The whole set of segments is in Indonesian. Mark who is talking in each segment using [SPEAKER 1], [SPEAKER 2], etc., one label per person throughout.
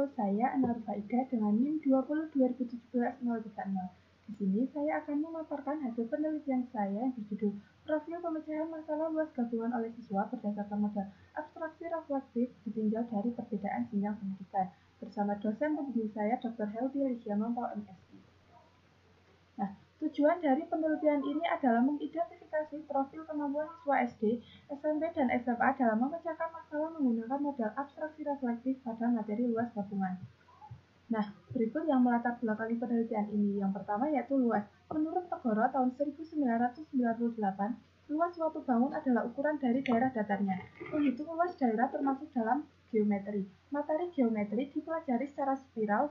[SPEAKER 1] Halo, saya Anarfa Ida dengan NIM 20 2017 030. Di sini saya akan memaparkan hasil penelitian saya yang berjudul Profil Pemecahan Masalah Luas Gabungan oleh Siswa berdasarkan model abstraksi reflektif ditinjau dari perbedaan jenjang pendidikan bersama dosen pembimbing saya Dr. Helty Licia Mampo MSI. Nah, tujuan dari penelitian ini adalah mengidentifikasi profil kemampuan siswa SD, SMP, dan SMA dalam memecahkan masalah menggunakan model abstraksi reflektif pada materi luas gabungan. Nah, berikut yang melatar belakangi penelitian ini. Yang pertama yaitu luas. Menurut Togoro tahun 1998, luas suatu bangun adalah ukuran dari daerah datarnya. Menghitung luas daerah termasuk dalam geometri. Materi geometri dipelajari secara spiral,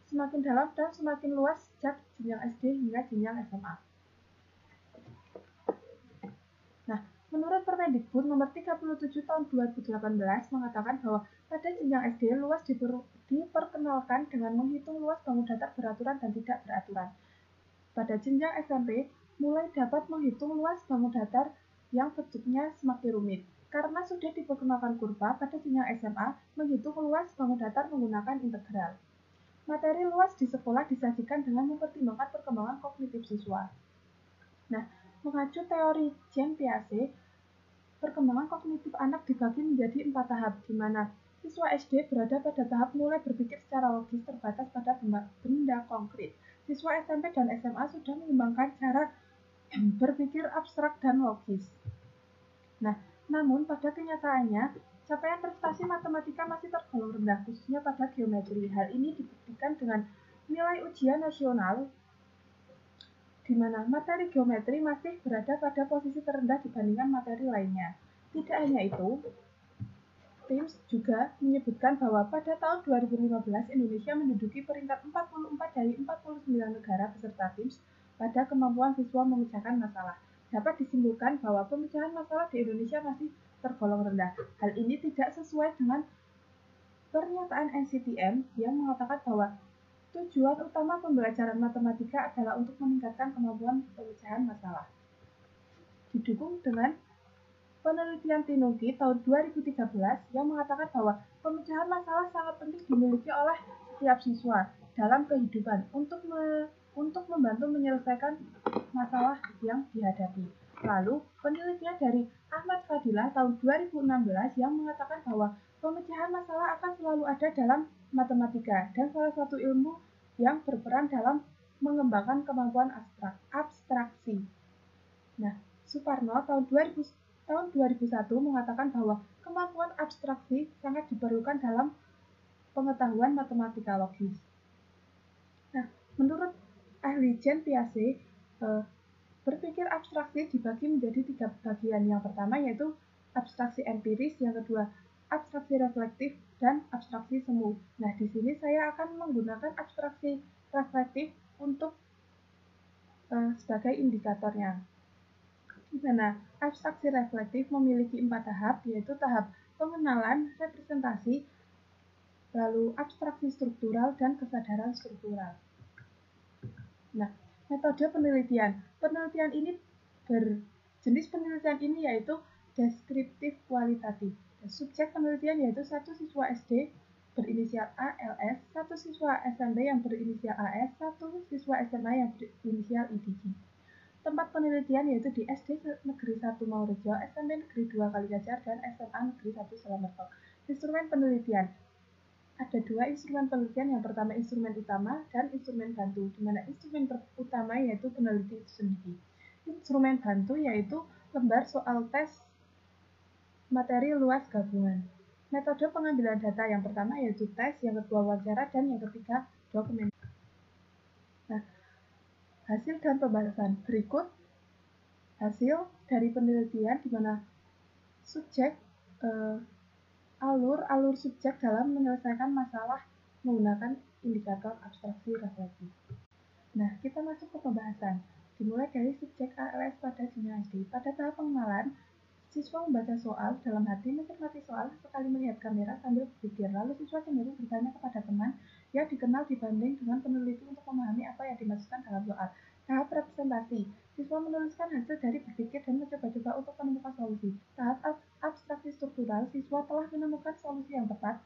[SPEAKER 1] semakin dalam dan semakin luas sejak jenjang SD hingga jenjang SMA. Nah, menurut Permendikbud nomor 37 tahun 2018 mengatakan bahwa pada jenjang SD luas diperkenalkan dengan menghitung luas bangun datar beraturan dan tidak beraturan. Pada jenjang SMP mulai dapat menghitung luas bangun datar yang bentuknya semakin rumit. Karena sudah diperkenalkan kurva, pada jenjang SMA menghitung luas bangun datar menggunakan integral. Materi luas di sekolah disajikan dengan mempertimbangkan perkembangan kognitif siswa. Nah, mengacu teori Jean Piaget, perkembangan kognitif anak dibagi menjadi 4 tahap, di mana siswa SD berada pada tahap mulai berpikir secara logis terbatas pada benda konkret. Siswa SMP dan SMA sudah mengembangkan cara berpikir abstrak dan logis. Nah, namun pada kenyataannya, capaian prestasi matematika masih tergolong rendah, khususnya pada geometri. Hal ini dibuktikan dengan nilai ujian nasional, di mana materi geometri masih berada pada posisi terendah dibandingkan materi lainnya. Tidak hanya itu, Times juga menyebutkan bahwa pada tahun 2015 Indonesia menduduki peringkat 44 dari 49 negara peserta Times pada kemampuan siswa memecahkan masalah. Dapat disimpulkan bahwa pemecahan masalah di Indonesia masih tergolong rendah. Hal ini tidak sesuai dengan pernyataan NCTM yang mengatakan bahwa tujuan utama pembelajaran matematika adalah untuk meningkatkan kemampuan pemecahan masalah. Didukung dengan penelitian Tinuki tahun 2013 yang mengatakan bahwa pemecahan masalah sangat penting dimiliki oleh setiap siswa dalam kehidupan untuk membantu menyelesaikan masalah yang dihadapi. Lalu, penelitian dari Ahmad Fadilah tahun 2016 yang mengatakan bahwa pemecahan masalah akan selalu ada dalam matematika dan salah satu ilmu yang berperan dalam mengembangkan kemampuan abstraksi. Nah, Suparno tahun 2001 mengatakan bahwa kemampuan abstraksi sangat diperlukan dalam pengetahuan matematika logis. Nah, menurut ahli Jean Piaget, berpikir abstraksi dibagi menjadi 3 bagian. Yang pertama yaitu abstraksi empiris, yang kedua abstraksi reflektif, dan abstraksi semu. Nah, di sini saya akan menggunakan abstraksi reflektif untuk sebagai indikatornya. Di mana abstraksi reflektif memiliki 4 tahap, yaitu tahap pengenalan, representasi, lalu abstraksi struktural, dan kesadaran struktural. Nah, metode penelitian. Jenis penelitian ini yaitu deskriptif kualitatif. Subjek penelitian yaitu satu siswa SD berinisial ALS, satu siswa SMP yang berinisial AS, satu siswa SMA yang berinisial IDG. Tempat penelitian yaitu di SD Negeri 1 Maurejo, SMP Negeri 2 Kaligajar, dan SMA Negeri 1 Selamerto. Instrumen penelitian. Ada 2 instrumen penelitian, yang pertama instrumen utama dan instrumen bantu, di mana instrumen utama yaitu peneliti itu sendiri. Instrumen bantu yaitu lembar soal tes materi luas gabungan. Metode pengambilan data yang pertama yaitu tes, yang kedua wawancara, dan yang ketiga dokumen. Nah, hasil dan pembahasan. Berikut hasil dari penelitian di mana subjek alur subjek dalam menyelesaikan masalah menggunakan indikator abstraksi reflektif. Nah, kita masuk ke pembahasan. Dimulai dari subjek ALS pada jenjang SD. Pada tahap pengenalan, siswa membaca soal dalam hati, mencermati soal, sekali melihat kamera sambil berpikir. Lalu siswa cenderung bertanya kepada teman yang dikenal dibanding dengan peneliti untuk memahami apa yang dimaksudkan dalam soal. Tahap representasi. Siswa menuliskan hasil dari berpikir dan mencoba-coba untuk menemukan solusi. Tahap abstraksi struktural. Siswa telah menemukan solusi yang tepat,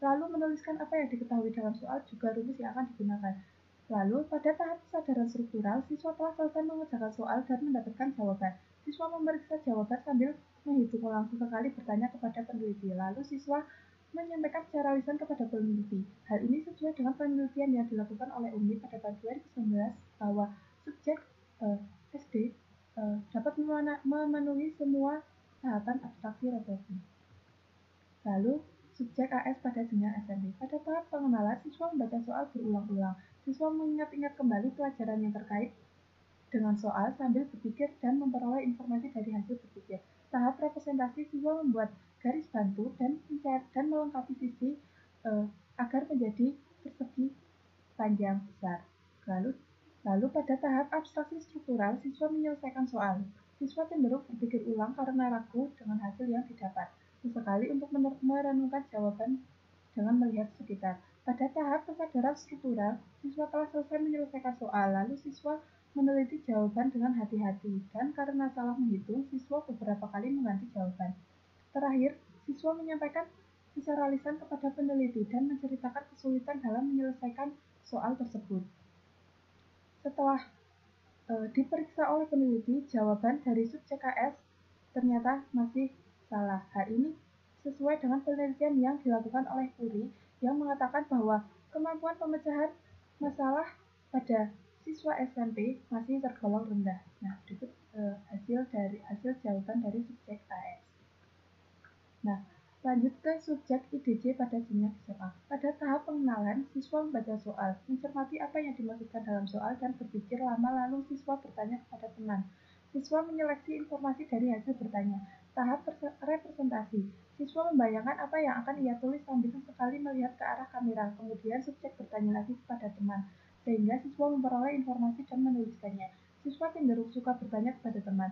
[SPEAKER 1] lalu menulis menuliskan apa yang diketahui dalam soal juga rumus yang akan digunakan. Lalu, pada tahap kesadaran struktural, siswa telah selesai mengerjakan soal dan mendapatkan jawaban. Siswa memeriksa jawaban sambil menghitung ulang, sesekali bertanya kepada peneliti. Lalu, siswa menyampaikan secara lisan kepada peneliti. Hal ini sesuai dengan penelitian yang dilakukan oleh UMI pada tahun 2019 bahwa subjek SD dapat memenuhi semua tahapan abstraksi refleksi. Lalu, subjek AS pada jenjang SMP. Pada tahap pengenalan, siswa membaca soal berulang-ulang. Siswa mengingat-ingat kembali pelajaran yang terkait dengan soal sambil berpikir dan memperoleh informasi dari hasil berpikir. Tahap representasi, siswa membuat garis bantu dan melengkapi sisi agar menjadi persegi panjang besar. Lalu pada tahap abstraksi struktural, siswa menyelesaikan soal. Siswa cenderung berpikir ulang karena ragu dengan hasil yang didapat. Sesekali untuk merenungkan jawaban dengan melihat sekitar. Pada tahap kesadaran struktural, siswa telah selesai menyelesaikan soal, lalu siswa meneliti jawaban dengan hati-hati, dan karena salah menghitung, siswa beberapa kali mengganti jawaban. Terakhir, siswa menyampaikan secara lisan kepada peneliti dan menceritakan kesulitan dalam menyelesaikan soal tersebut. Setelah diperiksa oleh peneliti, jawaban dari subjek KS ternyata masih salah. Hal ini sesuai dengan penelitian yang dilakukan oleh Puri yang mengatakan bahwa kemampuan pemecahan masalah pada siswa SMP masih tergolong rendah. Nah, berikut hasil jawaban dari subjek AS. Nah, lanjut ke subjek IDJ pada jenjang SMA. Pada tahap pengenalan, siswa membaca soal, mencermati apa yang dimaksudkan dalam soal, dan berpikir lama lalu siswa bertanya kepada teman. Siswa menyeleksi informasi dari hasil bertanya. Tahap representasi, siswa membayangkan apa yang akan ia tulis sambil sekali melihat ke arah kamera. Kemudian subjek bertanya lagi kepada teman, sehingga siswa memperoleh informasi dan menuliskannya. Siswa cenderung suka bertanya kepada teman.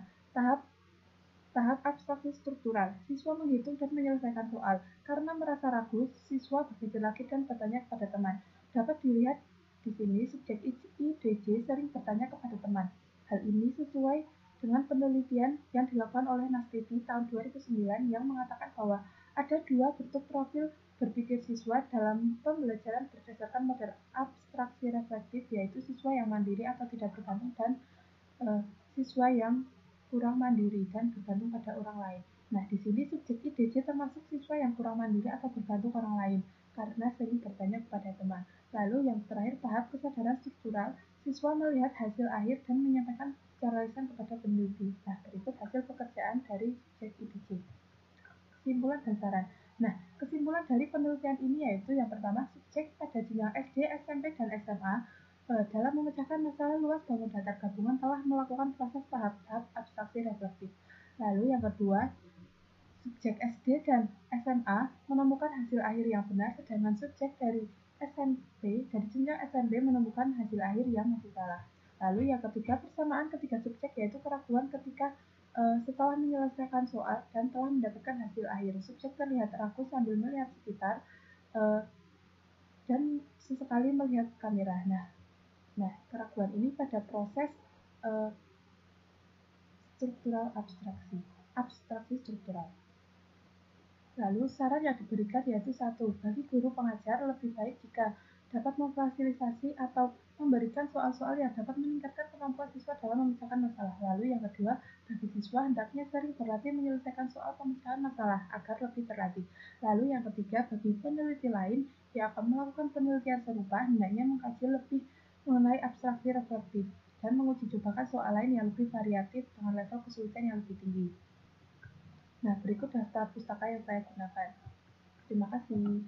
[SPEAKER 1] Tahap abstraksi struktural, siswa menghitung dan menyelesaikan soal. Karena merasa ragu, siswa berpikir lagi dan bertanya kepada teman. Dapat dilihat di sini, subjek IDJ sering bertanya kepada teman. Hal ini sesuai dengan penelitian yang dilakukan oleh Nastiti tahun 2009 yang mengatakan bahwa ada dua bentuk profil berpikir siswa dalam pembelajaran berdasarkan model abstraksi reflektif, yaitu siswa yang mandiri atau tidak bergantung dan siswa yang kurang mandiri dan bergantung pada orang lain. Nah, di sini subjek IDJ termasuk siswa yang kurang mandiri atau bergantung orang lain karena sering bertanya kepada teman. Lalu yang terakhir, tahap kesadaran struktural, siswa melihat hasil akhir dan menyampaikan secara lisan kepada peneliti. Nah, berikut hasil pekerjaan dari subjek IDJ. Kesimpulan dan saran. Nah, kesimpulan dari penelitian ini yaitu yang pertama, subjek pada jenjang SD, SMP, dan SMA dalam memecahkan masalah luas bangun datar gabungan telah melakukan proses tahap-tahap abstraksi reflektif. Lalu yang kedua, subjek SD dan SMA menemukan hasil akhir yang benar, sedangkan subjek dari jenjang SMP menemukan hasil akhir yang masih salah. Lalu yang ketiga, persamaan ketiga subjek yaitu keraguan ketika setelah menyelesaikan soal dan telah mendapatkan hasil akhir. Subjek terlihat ragu sambil melihat sekitar dan sesekali melihat kamera. Nah, keraguan ini pada proses struktural abstraksi struktural. Lalu, saran yang diberikan yaitu 1. Bagi guru pengajar, lebih baik jika dapat memfasilitasi atau memberikan soal-soal yang dapat meningkatkan kemampuan siswa dalam memecahkan masalah. Lalu yang kedua, bagi siswa hendaknya sering berlatih menyelesaikan soal pemecahan masalah agar lebih terlatih. Lalu yang ketiga, bagi peneliti lain yang akan melakukan penelitian serupa, hendaknya mengkaji lebih mengenai abstraksi reflektif dan menguji cobakan soal lain yang lebih variatif dengan level kesulitan yang lebih tinggi. Nah, berikut daftar pustaka yang saya gunakan. Terima kasih.